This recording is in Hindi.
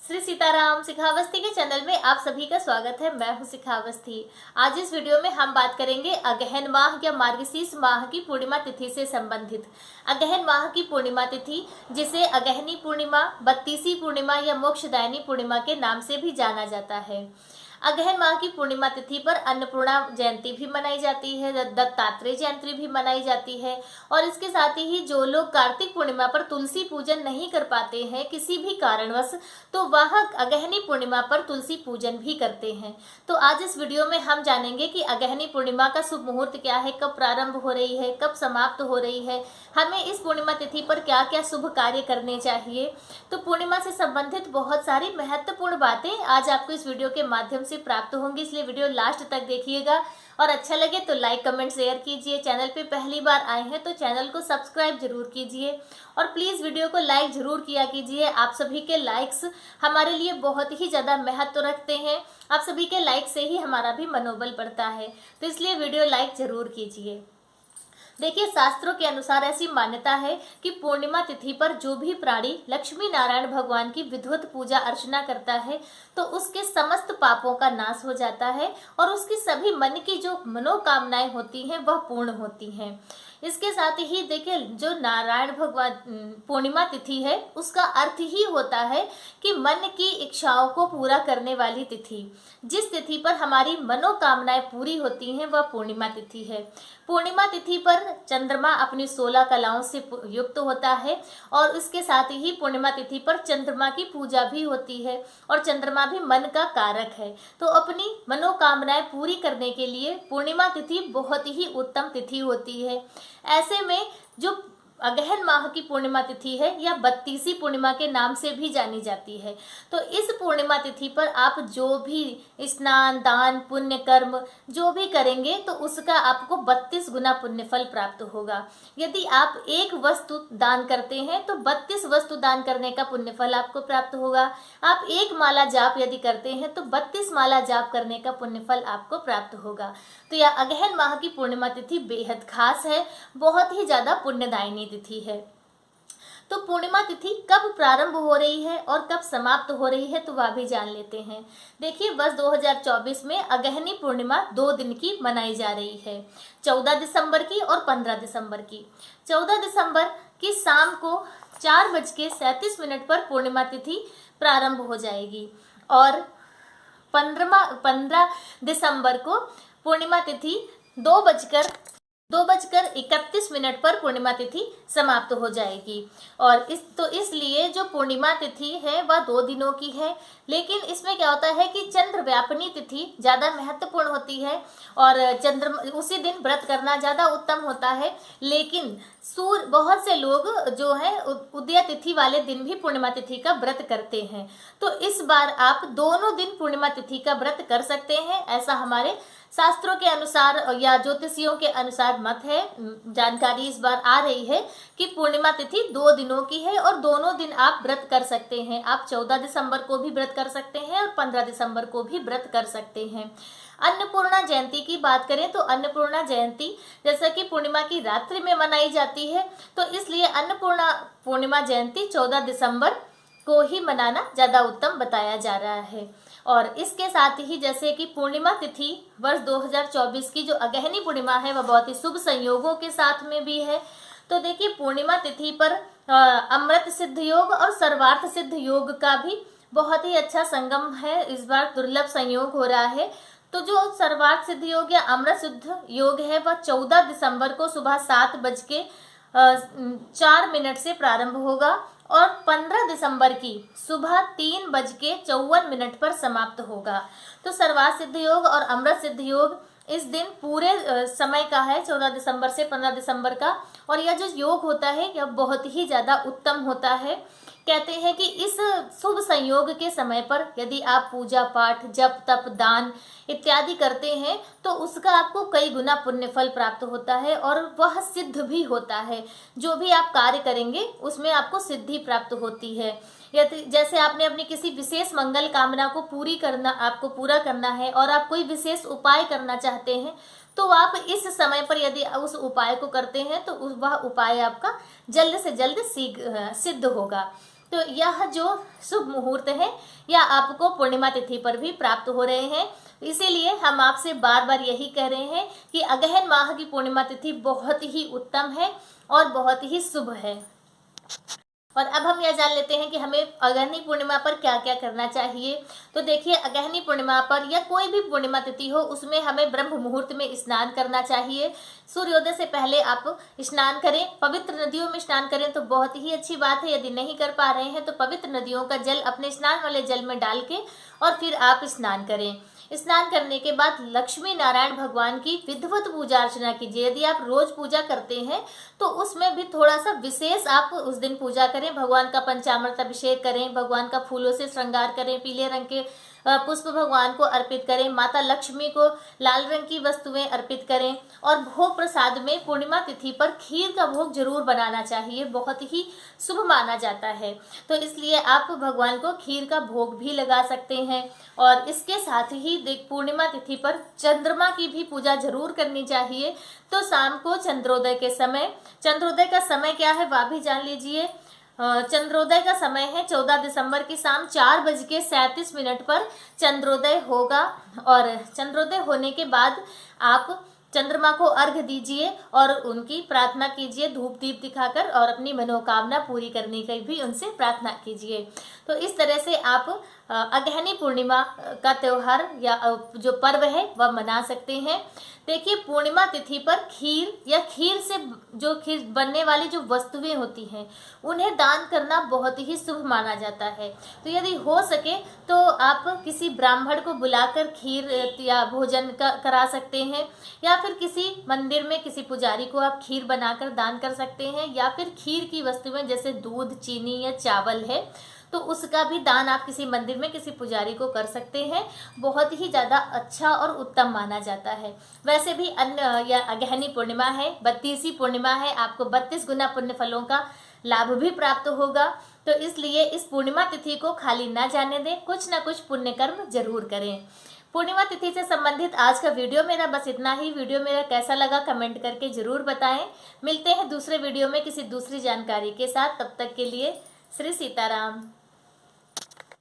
श्री सीताराम शिखावस्थी के चैनल में आप सभी का स्वागत है। मैं हूं शिखावस्थी। आज इस वीडियो में हम बात करेंगे अगहन माह या मार्गशीर्ष माह की पूर्णिमा तिथि से संबंधित। अगहन माह की पूर्णिमा तिथि, जिसे अगहनी पूर्णिमा, बत्तीसी पूर्णिमा या मोक्षदायिनी पूर्णिमा के नाम से भी जाना जाता है। अगहन माह की पूर्णिमा तिथि पर अन्नपूर्णा जयंती भी मनाई जाती है, दत्तात्रेय जयंती भी मनाई जाती है। और इसके साथ ही जो लोग कार्तिक पूर्णिमा पर तुलसी पूजन नहीं कर पाते हैं किसी भी कारणवश, तो वह अगहनी पूर्णिमा पर तुलसी पूजन भी करते हैं। तो आज इस वीडियो में हम जानेंगे कि अगहनी पूर्णिमा का शुभ मुहूर्त क्या है, कब प्रारंभ हो रही है, कब समाप्त हो रही है, हमें इस पूर्णिमा तिथि पर क्या क्या शुभ कार्य करने चाहिए। तो पूर्णिमा से संबंधित बहुत सारी महत्वपूर्ण बातें आज आपको इस वीडियो के माध्यम से प्राप्त होंगी, इसलिए वीडियो लास्ट तक देखिएगा। और अच्छा लगे तो लाइक कमेंट शेयर कीजिए। चैनल पे पहली बार आए हैं तो चैनल को सब्सक्राइब जरूर कीजिए और प्लीज़ वीडियो को लाइक जरूर किया कीजिए। आप सभी के लाइक्स हमारे लिए बहुत ही ज़्यादा महत्व रखते हैं। आप सभी के लाइक से ही हमारा भी मनोबल बढ़ता है, तो इसलिए वीडियो लाइक जरूर कीजिए। देखिए, शास्त्रों के अनुसार ऐसी मान्यता है कि पूर्णिमा तिथि पर जो भी प्राणी लक्ष्मी नारायण भगवान की विधिवत पूजा अर्चना करता है तो उसके समस्त पापों का नाश हो जाता है और उसकी सभी मन की जो मनोकामनाएं होती हैं वह पूर्ण होती हैं। इसके साथ ही देखिए, जो नारायण भगवान पूर्णिमा तिथि है उसका अर्थ ही होता है कि मन की इच्छाओं को पूरा करने वाली तिथि। जिस तिथि पर हमारी मनोकामनाएं पूरी होती हैं वह पूर्णिमा तिथि है। पूर्णिमा तिथि पर चंद्रमा अपनी 16 कलाओं से युक्त होता है और इसके साथ ही पूर्णिमा तिथि पर चंद्रमा की पूजा भी होती है और चंद्रमा भी मन का कारक है। तो अपनी मनोकामनाएं पूरी करने के लिए पूर्णिमा तिथि बहुत ही उत्तम तिथि होती है। ऐसे में जो अगहन माह की पूर्णिमा तिथि है या बत्तीसी पूर्णिमा के नाम से भी जानी जाती है, तो इस पूर्णिमा तिथि पर आप जो भी स्नान, दान, पुण्य कर्म जो भी करेंगे तो उसका आपको 32 गुना पुण्य फल प्राप्त होगा। यदि आप एक वस्तु दान करते हैं तो 32 वस्तु दान करने का पुण्य फल आपको प्राप्त होगा। आप एक माला जाप यदि करते हैं तो 32 माला जाप करने का पुण्य फल आपको प्राप्त होगा। तो यह अगहन माह की पूर्णिमा तिथि बेहद खास है, बहुत ही ज्यादा पुण्यदायिनी तिथि है। तो पूर्णिमा तिथि कब प्रारंभ हो रही है और कब समाप्त हो रही है तो वह भी जान लेते हैं। देखिए, वर्ष 2024 में अगहनी पूर्णिमा 2 दिन की मनाई जा रही है, 14 दिसंबर की और 15 दिसंबर की। 14 दिसंबर की शाम को 4:37 पर पूर्णिमा तिथि प्रारंभ हो जाएगी और 15 दिसंबर को पूर्णिमा तिथि 2:31 पर पूर्णिमा तिथि समाप्त हो जाएगी। और इसलिए जो पूर्णिमा तिथि है वह 2 दिनों की है, लेकिन इसमें क्या होता है कि चंद्र व्यापिनी तिथि ज़्यादा महत्वपूर्ण होती है और उसी दिन व्रत करना ज़्यादा उत्तम होता है। लेकिन बहुत से लोग जो है उदय तिथि वाले दिन भी पूर्णिमा तिथि का व्रत करते हैं, तो इस बार आप दोनों दिन पूर्णिमा तिथि का व्रत कर सकते हैं, ऐसा हमारे शास्त्रों के अनुसार या ज्योतिषियों के अनुसार मत है। जानकारी इस बार आ रही है कि पूर्णिमा तिथि 2 दिनों की है और दोनों दिन आप व्रत कर सकते हैं। आप 14 दिसंबर को भी व्रत कर सकते हैं और 15 दिसंबर को भी व्रत कर सकते हैं। अन्नपूर्णा जयंती की बात करें तो अन्नपूर्णा जयंती जैसा कि पूर्णिमा की रात्रि में मनाई जाती है, तो इसलिए अन्नपूर्णा पूर्णिमा जयंती 14 दिसंबर को ही मनाना ज़्यादा उत्तम बताया जा रहा है। और इसके साथ ही जैसे कि पूर्णिमा तिथि वर्ष 2024 की जो अगहनी पूर्णिमा है वह बहुत ही शुभ संयोगों के साथ में भी है। तो देखिए, पूर्णिमा तिथि पर अमृत सिद्ध योग और सर्वार्थ सिद्ध योग का भी बहुत ही अच्छा संगम है। इस बार दुर्लभ संयोग हो रहा है। तो जो सर्वार्थ सिद्ध योग या अमृत सिद्ध योग है वह 14 दिसंबर को सुबह 7:04 से प्रारंभ होगा और 15 दिसंबर की सुबह 3:54 पर समाप्त होगा। तो सर्वार्थ सिद्ध योग और अमृत सिद्ध योग इस दिन पूरे समय का है, 14 दिसंबर से 15 दिसंबर का। और यह जो योग होता है यह बहुत ही ज़्यादा उत्तम होता है। कहते हैं कि इस शुभ संयोग के समय पर यदि आप पूजा पाठ, जप तप, दान इत्यादि करते हैं तो उसका आपको कई गुना पुण्य फल प्राप्त होता है और वह सिद्ध भी होता है। जो भी आप कार्य करेंगे उसमें आपको सिद्धि प्राप्त होती है। यदि जैसे आपने अपनी किसी विशेष मंगल कामना को आपको पूरा करना है और आप कोई विशेष उपाय करना चाहते हैं तो आप इस समय पर यदि उस उपाय को करते हैं तो वह उपाय आपका जल्द से जल्द सिद्ध होगा। तो यह जो शुभ मुहूर्त है यह आपको पूर्णिमा तिथि पर भी प्राप्त हो रहे हैं। इसीलिए हम आपसे बार बार यही कह रहे हैं कि अगहन माह की पूर्णिमा तिथि बहुत ही उत्तम है और बहुत ही शुभ है। और अब हम यह जान लेते हैं कि हमें अगहनी पूर्णिमा पर क्या क्या करना चाहिए। तो देखिए, अगहनी पूर्णिमा पर या कोई भी पूर्णिमा तिथि हो उसमें हमें ब्रह्म मुहूर्त में स्नान करना चाहिए। सूर्योदय से पहले आप स्नान करें, पवित्र नदियों में स्नान करें तो बहुत ही अच्छी बात है। यदि नहीं कर पा रहे हैं तो पवित्र नदियों का जल अपने स्नान वाले जल में डाल के और फिर आप स्नान करें। स्नान करने के बाद लक्ष्मी नारायण भगवान की विधिवत पूजा अर्चना कीजिए। यदि आप रोज पूजा करते हैं तो उसमें भी थोड़ा सा विशेष आप उस दिन पूजा करें। भगवान का पंचामृत अभिषेक करें, भगवान का फूलों से श्रृंगार करें, पीले रंग के पुष्प भगवान को अर्पित करें, माता लक्ष्मी को लाल रंग की वस्तुएं अर्पित करें। और भोग प्रसाद में पूर्णिमा तिथि पर खीर का भोग जरूर बनाना चाहिए, बहुत ही शुभ माना जाता है। तो इसलिए आप भगवान को खीर का भोग भी लगा सकते हैं। और इसके साथ ही पूर्णिमा तिथि पर चंद्रमा की भी पूजा जरूर करनी चाहिए। तो शाम को चंद्रोदय के समय, चंद्रोदय का समय क्या है वह भी जान लीजिए। चंद्रोदय का समय है 14 दिसंबर की शाम 4:37 पर चंद्रोदय होगा। और चंद्रोदय होने के बाद आप चंद्रमा को अर्घ दीजिए और उनकी प्रार्थना कीजिए धूप दीप दिखाकर, और अपनी मनोकामना पूरी करने की भी उनसे प्रार्थना कीजिए। तो इस तरह से आप अगहनी पूर्णिमा का त्यौहार या जो पर्व है वह मना सकते हैं। देखिए, पूर्णिमा तिथि पर खीर या खीर से जो खीर बनने वाली जो वस्तुएं होती हैं उन्हें दान करना बहुत ही शुभ माना जाता है। तो यदि हो सके तो आप किसी ब्राह्मण को बुलाकर खीर या भोजन करा सकते हैं, या फिर किसी मंदिर में किसी पुजारी को आप खीर बनाकर दान कर सकते हैं, या फिर खीर की वस्तुएं जैसे दूध, चीनी या चावल है तो उसका भी दान आप किसी मंदिर में किसी पुजारी को कर सकते हैं। बहुत ही ज़्यादा अच्छा और उत्तम माना जाता है। वैसे भी अन्य या अगहनी पूर्णिमा है, 32वीं पूर्णिमा है, आपको 32 गुना पुण्य फलों का लाभ भी प्राप्त होगा। तो इसलिए इस पूर्णिमा तिथि को खाली ना जाने दें, कुछ ना कुछ पुण्य कर्म जरूर करें। पूर्णिमा तिथि से संबंधित आज का वीडियो मेरा बस इतना ही। वीडियो मेरा कैसा लगा कमेंट करके जरूर बताएं। मिलते हैं दूसरे वीडियो में किसी दूसरी जानकारी के साथ। तब तक के लिए श्री सीताराम।